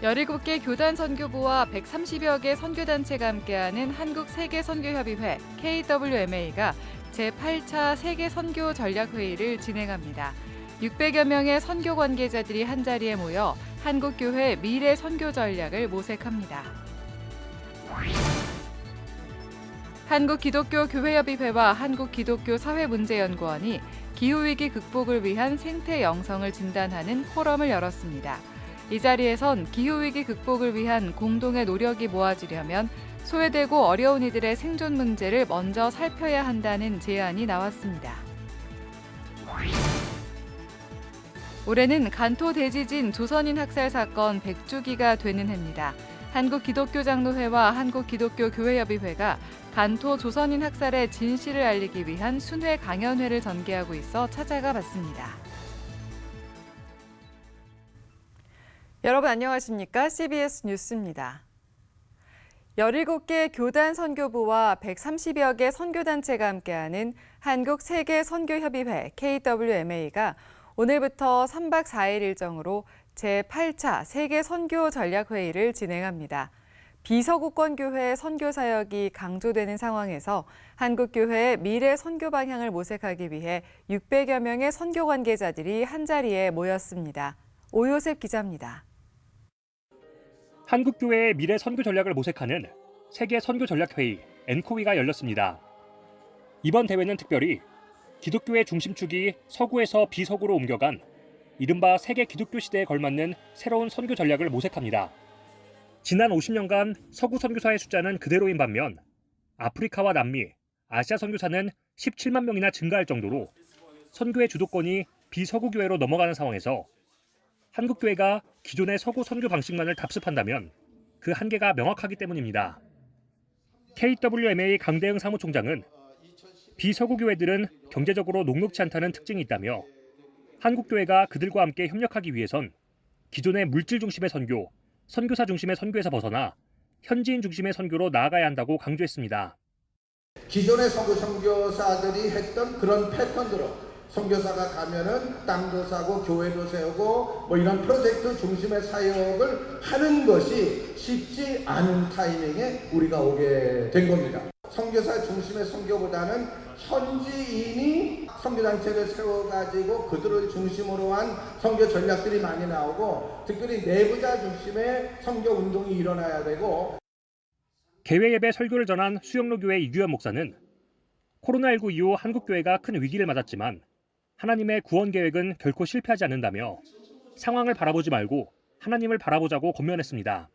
17개 교단 선교부와 130여 개 선교단체가 함께하는 한국세계선교협의회 KWMA가 제8차 세계선교전략회의를 진행합니다. 600여 명의 선교 관계자들이 한자리에 모여 한국교회 미래 선교 전략을 모색합니다. 한국기독교교회협의회와 한국기독교사회문제연구원이 기후위기 극복을 위한 생태 영성을 진단하는 포럼을 열었습니다. 이 자리에선 기후위기 극복을 위한 공동의 노력이 모아지려면 소외되고 어려운 이들의 생존 문제를 먼저 살펴야 한다는 제안이 나왔습니다. 올해는 간토 대지진 조선인 학살 사건 100주기가 되는 해입니다. 한국기독교장로회와 한국기독교교회협의회가 간토 조선인 학살의 진실을 알리기 위한 순회 강연회를 전개하고 있어 찾아가 봤습니다. 여러분 안녕하십니까? CBS 뉴스입니다. 17개 교단 선교부와 130여 개 선교단체가 함께하는 한국세계선교협의회 KWMA가 오늘부터 3박 4일 일정으로 제8차 세계선교전략회의를 진행합니다. 비서구권교회 선교사역이 강조되는 상황에서 한국교회의 미래 선교 방향을 모색하기 위해 600여 명의 선교 관계자들이 한자리에 모였습니다. 오요셉 기자입니다. 한국교회의 미래 선교 전략을 모색하는 세계 선교 전략회의 엔코위가 열렸습니다. 이번 대회는 특별히 기독교의 중심축이 서구에서 비서구로 옮겨간 이른바 세계 기독교 시대에 걸맞는 새로운 선교 전략을 모색합니다. 지난 50년간 서구 선교사의 숫자는 그대로인 반면 아프리카와 남미, 아시아 선교사는 17만 명이나 증가할 정도로 선교의 주도권이 비서구 교회로 넘어가는 상황에서 한국교회가 기존의 서구 선교 방식만을 답습한다면 그 한계가 명확하기 때문입니다. KWMA 강대응 사무총장은 비서구 교회들은 경제적으로 녹록지 않다는 특징이 있다며 한국교회가 그들과 함께 협력하기 위해선 기존의 물질 중심의 선교, 선교사 중심의 선교에서 벗어나 현지인 중심의 선교로 나아가야 한다고 강조했습니다. 기존의 서구 선교사들이 했던 그런 패턴대로 선교사가 가면은 땅도 사고 교회도 세우고 뭐 이런 프로젝트 중심의 사역을 하는 것이 쉽지 않은 타이밍에 우리가 오게 된 겁니다. 선교사 중심의 선교보다는 현지인이 선교단체를 세워가지고 그들을 중심으로 한 선교 전략들이 많이 나오고 특별히 내부자 중심의 선교 운동이 일어나야 되고 개회 예배 설교를 전한 수영로교회 이규현 목사는 코로나19 이후 한국교회가 큰 위기를 맞았지만 하나님의 구원 계획은 결코 실패하지 않는다며 상황을 바라보지 말고 하나님을 바라보자고 권면했습니다.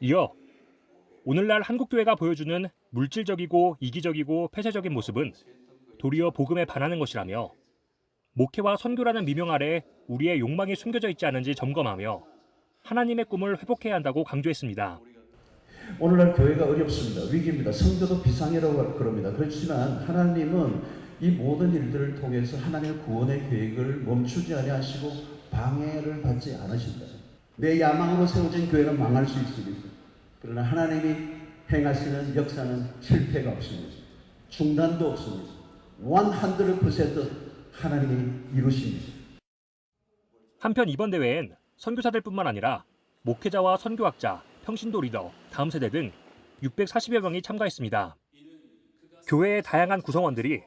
이어 오늘날 한국교회가 보여주는 물질적이고 이기적이고 폐쇄적인 모습은 도리어 복음에 반하는 것이라며 목회와 선교라는 미명 아래 우리의 욕망이 숨겨져 있지 않은지 점검하며 하나님의 꿈을 회복해야 한다고 강조했습니다. 오늘날 교회가 어렵습니다. 위기입니다. 성도도 비상이라고 그럽니다. 그렇지만 하나님은 이 모든 일들을 통해서 하나님의 구원의 계획을 멈추지 아니하시고 방해를 받지 않으신다. 내 야망으로 세워진 교회는 망할 수 있습니다. 그러나 하나님이 행하시는 역사는 실패가 없습니다. 중단도 없습니다. 100% 하나님이 이루십니다. 한편 이번 대회엔 선교사들뿐만 아니라 목회자와 선교학자, 평신도 리더, 다음 세대 등 640여 명이 참가했습니다. 교회의 다양한 구성원들이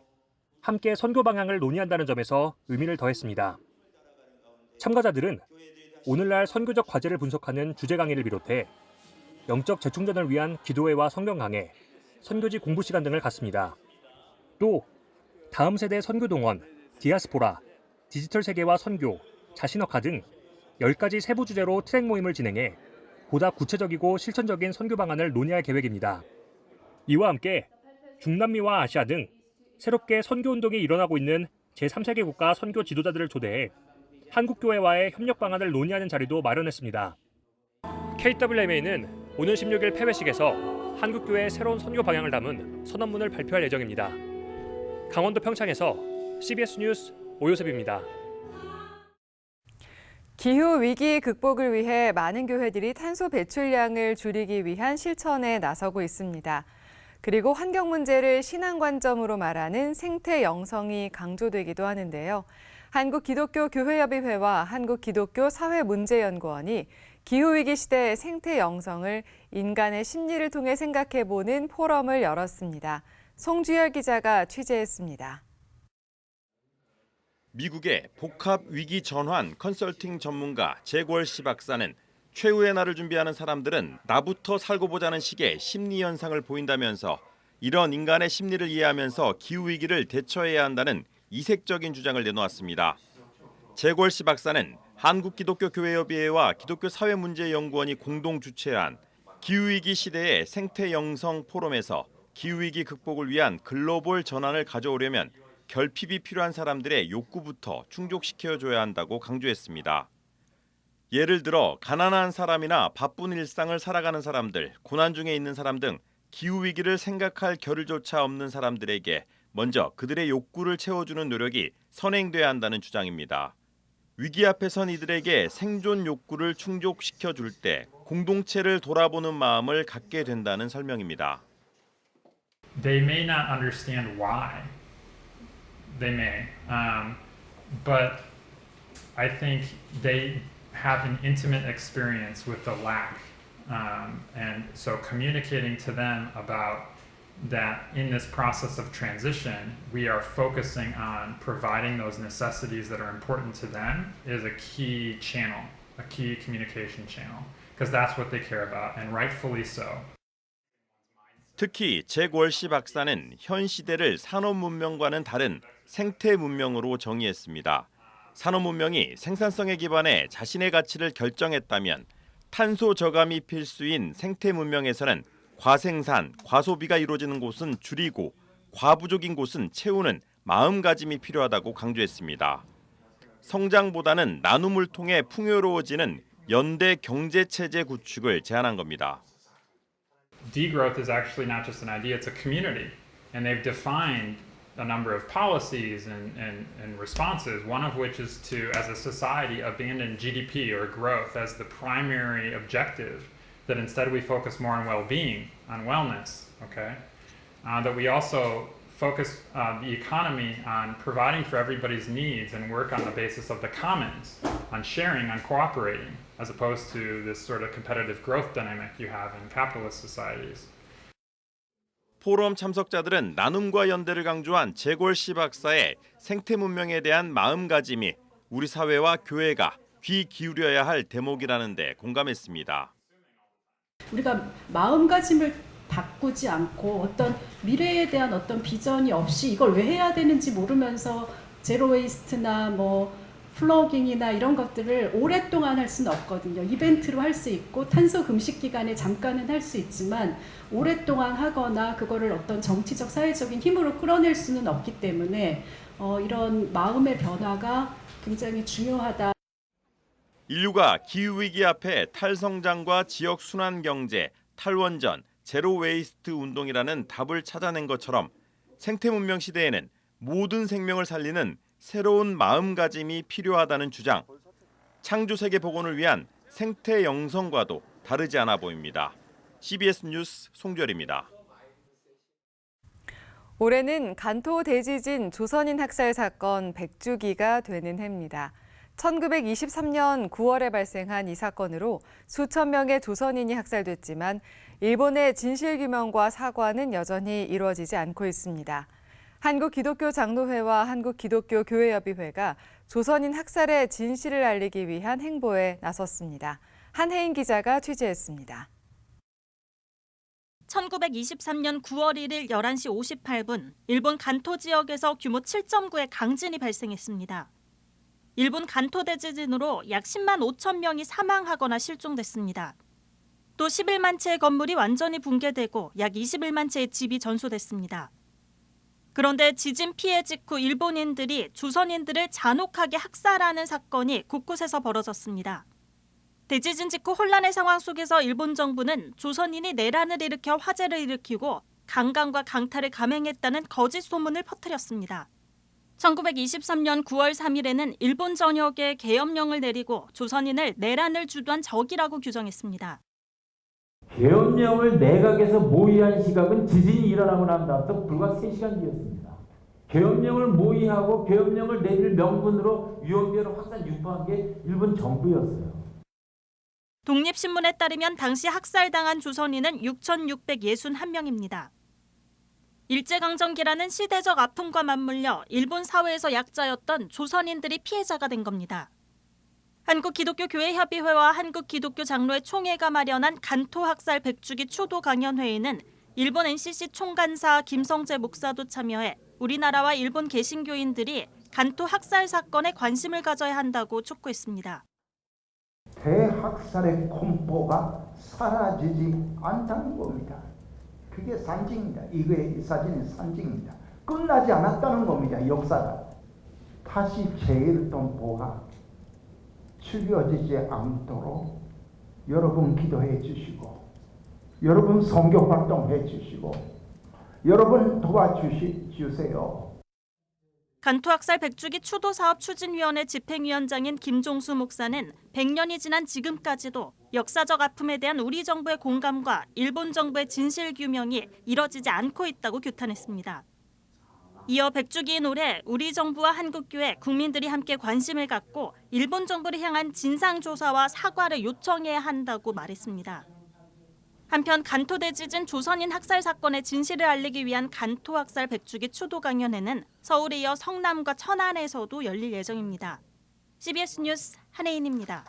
함께 선교 방향을 논의한다는 점에서 의미를 더했습니다. 참가자들은 오늘날 선교적 과제를 분석하는 주제 강의를 비롯해 영적 재충전을 위한 기도회와 성경 강해, 선교지 공부 시간 등을 갖습니다. 또 다음 세대 선교 동원, 디아스포라, 디지털 세계와 선교, 자신어카 등 10가지 세부 주제로 트랙 모임을 진행해 보다 구체적이고 실천적인 선교 방안을 논의할 계획입니다. 이와 함께 중남미와 아시아 등 새롭게 선교 운동이 일어나고 있는 제3세계 국가 선교 지도자들을 초대해 한국교회와의 협력 방안을 논의하는 자리도 마련했습니다. KWMA는 오는 16일 폐회식에서 한국교회의 새로운 선교 방향을 담은 선언문을 발표할 예정입니다. 강원도 평창에서 CBS 뉴스 오요셉입니다. 기후위기 극복을 위해 많은 교회들이 탄소 배출량을 줄이기 위한 실천에 나서고 있습니다. 그리고 환경 문제를 신앙 관점으로 말하는 생태 영성이 강조되기도 하는데요. 한국기독교교회협의회와 한국기독교사회문제연구원이 기후위기 시대의 생태 영성을 인간의 심리를 통해 생각해보는 포럼을 열었습니다. 송주열 기자가 취재했습니다. 미국의 복합 위기 전환 컨설팅 전문가 재골 씨 박사는 최후의 날을 준비하는 사람들은 나부터 살고 보자는 식의 심리 현상을 보인다면서 이런 인간의 심리를 이해하면서 기후위기를 대처해야 한다는 이색적인 주장을 내놓았습니다. 재골 씨 박사는 한국기독교교회협의회와 기독교사회문제연구원이 공동 주최한 기후위기 시대의 생태 영성 포럼에서 기후위기 극복을 위한 글로벌 전환을 가져오려면 결핍이 필요한 사람들의 욕구부터 충족시켜줘야 한다고 강조했습니다. 예를 들어 가난한 사람이나 바쁜 일상을 살아가는 사람들, 고난 중에 있는 사람 등 기후위기를 생각할 겨를조차 없는 사람들에게 먼저 그들의 욕구를 채워주는 노력이 선행돼야 한다는 주장입니다. 위기 앞에 선 이들에게 생존 욕구를 충족시켜줄 때 공동체를 돌아보는 마음을 갖게 된다는 설명입니다. They may not understand why. They may, but I think they have an intimate experience with the lack, and so communicating to them about that in this process of transition, we are focusing on providing those necessities that are important to them is a key channel, a key communication channel, because that's what they care about, and rightfully so. 특히 재골 씨 박사는 현 시대를 산업 문명과는 다른 생태 문명으로 정의했습니다. 산업 문명이 생산성에 기반해 자신의 가치를 결정했다면 탄소 저감이 필수인 생태 문명에서는 과생산, 과소비가 이루어지는 곳은 줄이고 과부족인 곳은 채우는 마음가짐이 필요하다고 강조했습니다. 성장보다는 나눔을 통해 풍요로워지는 연대 경제체제 구축을 제안한 겁니다. Degrowth is actually not just an idea, it's a community. And they've defined a number of policies and responses, one of which is to, as a society, abandon GDP or growth as the primary objective, that instead we focus more on well-being, on wellness, okay? That we also focus the economy on providing for everybody's needs and work on the basis of the commons, on sharing, on cooperating, as opposed to this sort of competitive growth dynamic you have in capitalist societies. 포럼 참석자들은 나눔과 연대를 강조한 재골 씨 박사의 생태 문명에 대한 마음가짐이 우리 사회와 교회가 귀 기울여야 할 대목이라는 데 공감했습니다. 우리가 마음가짐을 바꾸지 않고 어떤 미래에 대한 어떤 비전이 없이 이걸 왜 해야 되는지 모르면서 제로 웨이스트나 뭐 플로깅이나 이런 것들을 오랫동안 할 수는 없거든요. 이벤트로 할 수 있고 탄소 금식 기간에 잠깐은 할 수 있지만 오랫동안 하거나 그거를 어떤 정치적 사회적인 힘으로 끌어낼 수는 없기 때문에 이런 마음의 변화가 굉장히 중요하다. 인류가 기후위기 앞에 탈성장과 지역 순환 경제, 탈원전, 제로 웨이스트 운동이라는 답을 찾아낸 것처럼 생태 문명 시대에는 모든 생명을 살리는 새로운 마음가짐이 필요하다는 주장. 창조 세계 복원을 위한 생태 영성과도 다르지 않아 보입니다. CBS 뉴스 송주열입니다. 올해는 간토 대지진 조선인 학살 사건 100주기가 되는 해입니다. 1923년 9월에 발생한 이 사건으로 수천 명의 조선인이 학살됐지만 일본의 진실규명과 사과는 여전히 이루어지지 않고 있습니다. 한국기독교장로회와 한국기독교교회협의회가 조선인 학살의 진실을 알리기 위한 행보에 나섰습니다. 한혜인 기자가 취재했습니다. 1923년 9월 1일 11시 58분, 일본 간토 지역에서 규모 7.9의 강진이 발생했습니다. 일본 간토 대지진으로 약 10만 5천 명이 사망하거나 실종됐습니다. 또 11만 채의 건물이 완전히 붕괴되고 약 21만 채의 집이 전소됐습니다. 그런데 지진 피해 직후 일본인들이 조선인들을 잔혹하게 학살하는 사건이 곳곳에서 벌어졌습니다. 대지진 직후 혼란의 상황 속에서 일본 정부는 조선인이 내란을 일으켜 화재를 일으키고 강간과 강탈을 감행했다는 거짓 소문을 퍼뜨렸습니다. 1923년 9월 3일에는 일본 전역에 계엄령을 내리고 조선인을 내란을 주도한 적이라고 규정했습니다. 계엄령을 내각에서 모의한 시각은 지진이 일어나고 난 다음부터 불과 3시간 뒤였습니다. 계엄령을 모의하고 계엄령을 내릴 명분으로 유언비어를 확산 유포한 게 일본 정부였어요. 독립신문에 따르면 당시 학살당한 조선인은 6,661명입니다. 일제강점기라는 시대적 아픔과 맞물려 일본 사회에서 약자였던 조선인들이 피해자가 된 겁니다. 한국기독교교회협의회와 한국기독교장로회 총회가 마련한 간토학살 100주기 추도 강연회에는 일본 NCC 총간사 김성재 목사도 참여해 우리나라와 일본 개신교인들이 간토학살 사건에 관심을 가져야 한다고 촉구했습니다. 대학살의 공포가 사라지지 않다는 겁니다. 그게 상징입니다. 이 사진은 상징입니다. 끝나지 않았다는 겁니다. 역사가. 다시 제1동포가 죽여지지 않도록 여러분 기도해 주시고 여러분 선교 활동해 주시고 여러분 도와주세요. 간토학살 100주기 추도사업 추진위원회 집행위원장인 김종수 목사는 100년이 지난 지금까지도 역사적 아픔에 대한 우리 정부의 공감과 일본 정부의 진실 규명이 이뤄지지 않고 있다고 규탄했습니다. 이어 100주기인 올해 우리 정부와 한국교회, 국민들이 함께 관심을 갖고 일본 정부를 향한 진상조사와 사과를 요청해야 한다고 말했습니다. 한편 간토대지진 조선인 학살 사건의 진실을 알리기 위한 간토학살 100주기 추도 강연회는 서울에 이어 성남과 천안에서도 열릴 예정입니다. CBS 뉴스 한혜인입니다.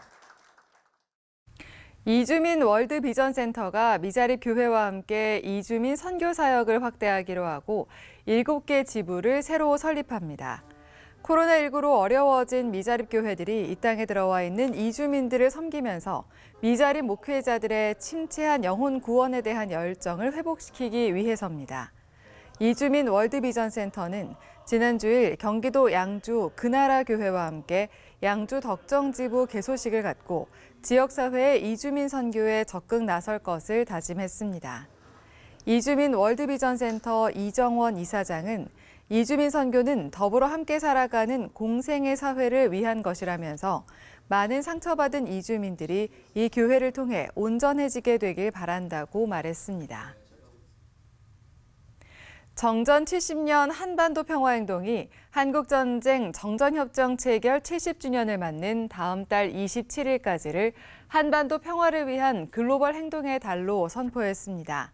이주민 월드 비전 센터가 미자립 교회와 함께 이주민 선교 사역을 확대하기로 하고 7개 지부를 새로 설립합니다. 코로나19로 어려워진 미자립 교회들이 이 땅에 들어와 있는 이주민들을 섬기면서 미자립 목회자들의 침체한 영혼 구원에 대한 열정을 회복시키기 위해서입니다. 이주민 월드 비전 센터는 지난 주일 경기도 양주 그나라 교회와 함께 양주 덕정지부 개소식을 갖고 지역사회의 이주민 선교에 적극 나설 것을 다짐했습니다. 이주민 월드 비전 센터 이정원 이사장은 이주민 선교는 더불어 함께 살아가는 공생의 사회를 위한 것이라면서 많은 상처받은 이주민들이 이 교회를 통해 온전해지게 되길 바란다고 말했습니다. 정전 70년 한반도 평화행동이 한국전쟁 정전협정 체결 70주년을 맞는 다음 달 27일까지를 한반도 평화를 위한 글로벌 행동의 달로 선포했습니다.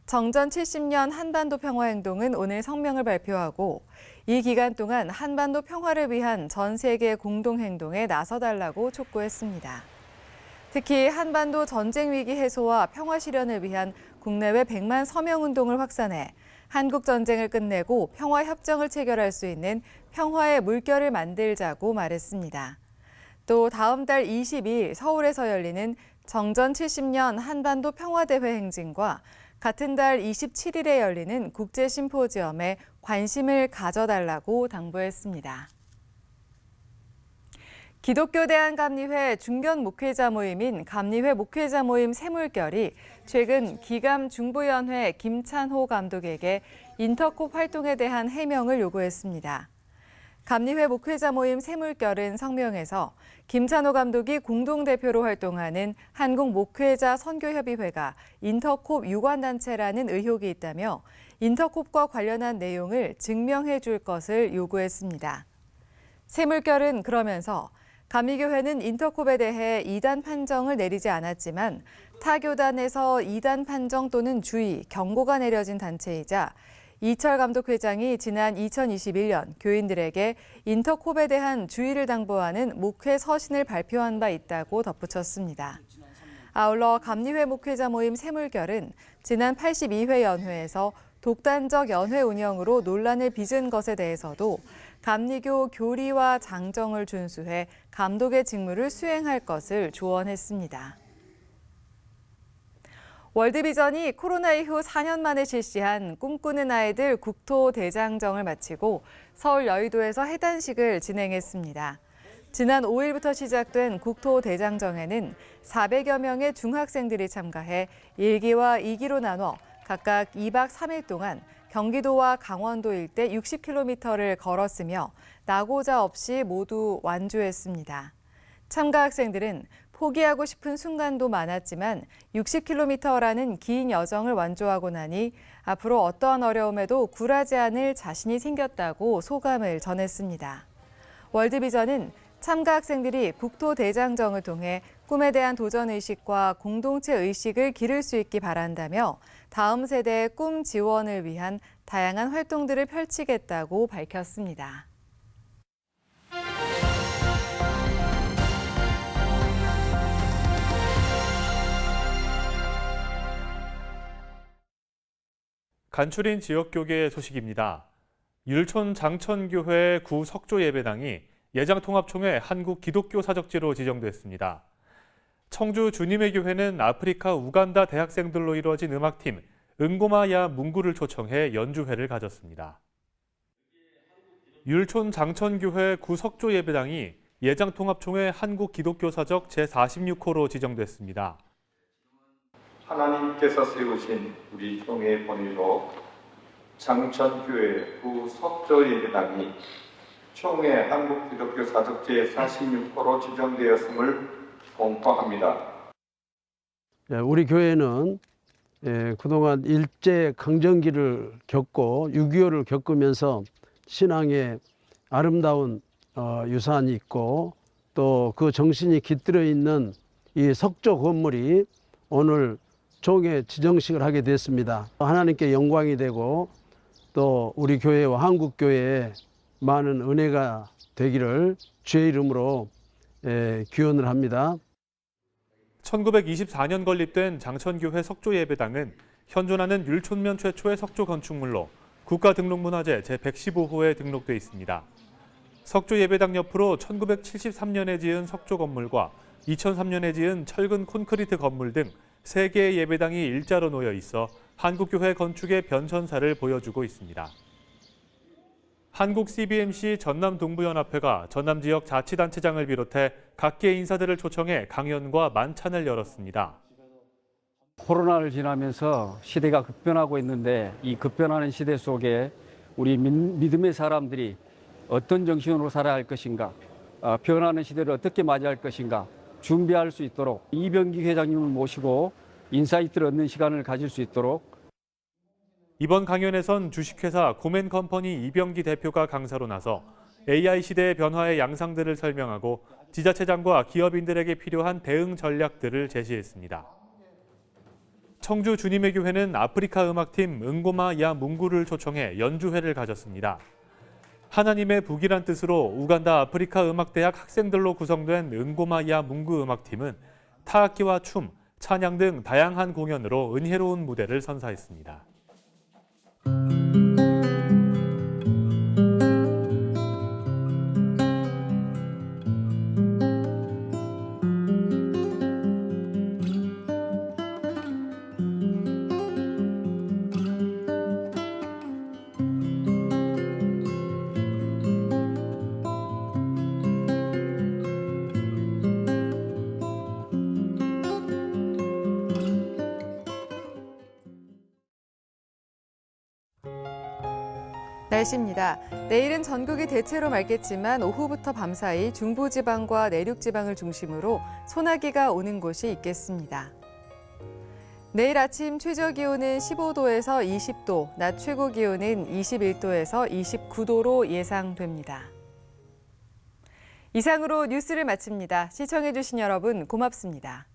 정전 70년 한반도 평화행동은 오늘 성명을 발표하고 이 기간 동안 한반도 평화를 위한 전 세계 공동행동에 나서달라고 촉구했습니다. 특히 한반도 전쟁 위기 해소와 평화 실현을 위한 국내외 100만 서명운동을 확산해 한국 전쟁을 끝내고 평화 협정을 체결할 수 있는 평화의 물결을 만들자고 말했습니다. 또 다음 달 22일 서울에서 열리는 정전 70년 한반도 평화대회 행진과 같은 달 27일에 열리는 국제심포지엄에 관심을 가져달라고 당부했습니다. 기독교 대한감리회 중견 목회자 모임인 감리회 목회자 모임 새물결이 최근 기감 중부연회 김찬호 감독에게 인터콥 활동에 대한 해명을 요구했습니다. 감리회 목회자 모임 새물결은 성명에서 김찬호 감독이 공동대표로 활동하는 한국목회자 선교협의회가 인터콥 유관단체라는 의혹이 있다며 인터콥과 관련한 내용을 증명해 줄 것을 요구했습니다. 새물결은 그러면서 감리교회는 인터콥에 대해 이단 판정을 내리지 않았지만 타 교단에서 이단 판정 또는 주의, 경고가 내려진 단체이자 이철 감독 회장이 지난 2021년 교인들에게 인터콥에 대한 주의를 당부하는 목회 서신을 발표한 바 있다고 덧붙였습니다. 아울러 감리회 목회자 모임 새물결은 지난 82회 연회에서 독단적 연회 운영으로 논란을 빚은 것에 대해서도 감리교 교리와 장정을 준수해 감독의 직무를 수행할 것을 조언했습니다. 월드비전이 코로나 이후 4년 만에 실시한 꿈꾸는 아이들 국토대장정을 마치고 서울 여의도에서 해단식을 진행했습니다. 지난 5일부터 시작된 국토대장정에는 400여 명의 중학생들이 참가해 1기와 2기로 나눠 각각 2박 3일 동안 경기도와 강원도 일대 60km를 걸었으며 낙오자 없이 모두 완주했습니다. 참가 학생들은 포기하고 싶은 순간도 많았지만 60km라는 긴 여정을 완주하고 나니 앞으로 어떠한 어려움에도 굴하지 않을 자신이 생겼다고 소감을 전했습니다. 월드비전은 참가 학생들이 국토대장정을 통해 꿈에 대한 도전의식과 공동체의식을 기를 수 있기 바란다며 다음 세대의 꿈 지원을 위한 다양한 활동들을 펼치겠다고 밝혔습니다. 간추린 지역교계 소식입니다. 율촌 장천교회 구석조예배당이 예장통합총회 한국기독교사적지로 지정됐습니다. 청주 주님의 교회는 아프리카 우간다 대학생들로 이루어진 음악팀 응고마야 뭉구를 초청해 연주회를 가졌습니다. 율촌 장천교회 구석조예배당이 예장통합총회 한국기독교사적 제46호로 지정됐습니다. 하나님께서 세우신 우리 총회의 본의로 장천교회 구석조예배당이 총회 한국기독교사적 제46호로 지정되었음을 공포합니다. 우리 교회는 그동안 일제 강점기를 겪고 6.25를 겪으면서 신앙의 아름다운 유산이 있고 또 그 정신이 깃들어 있는 이 석조 건물이 오늘 총회 지정식을 하게 됐습니다. 하나님께 영광이 되고 또 우리 교회와 한국교회에 많은 은혜가 되기를 주의 이름으로 기원을 합니다. 1924년 건립된 장천교회 석조예배당은 현존하는 율촌면 최초의 석조 건축물로 국가등록문화재 제115호에 등록돼 있습니다. 석조예배당 옆으로 1973년에 지은 석조 건물과 2003년에 지은 철근 콘크리트 건물 등 3개의 예배당이 일자로 놓여 있어 한국교회 건축의 변천사를 보여주고 있습니다. 한국 CBMC 전남동부연합회가 전남 지역 자치단체장을 비롯해 각계 인사들을 초청해 강연과 만찬을 열었습니다. 코로나를 지나면서 시대가 급변하고 있는데 이 급변하는 시대 속에 우리 믿음의 사람들이 어떤 정신으로 살아야 할 것인가, 변하는 시대를 어떻게 맞이할 것인가 준비할 수 있도록 이병기 회장님을 모시고 인사이트를 얻는 시간을 가질 수 있도록 이번 강연에선 주식회사 고맨컴퍼니 이병기 대표가 강사로 나서 AI 시대의 변화의 양상들을 설명하고 지자체장과 기업인들에게 필요한 대응 전략들을 제시했습니다. 청주 주님의 교회는 아프리카 음악팀 응고마 야 뭉구를 초청해 연주회를 가졌습니다. 하나님의 북이란 뜻으로 우간다 아프리카 음악대학 학생들로 구성된 응고마 야 뭉구 음악팀은 타악기와 춤, 찬양 등 다양한 공연으로 은혜로운 무대를 선사했습니다. 날씨입니다. 내일은 전국이 대체로 맑겠지만 오후부터 밤사이 중부지방과 내륙지방을 중심으로 소나기가 오는 곳이 있겠습니다. 내일 아침 최저기온은 15도에서 20도, 낮 최고기온은 21도에서 29도로 예상됩니다. 이상으로 뉴스를 마칩니다. 시청해주신 여러분 고맙습니다.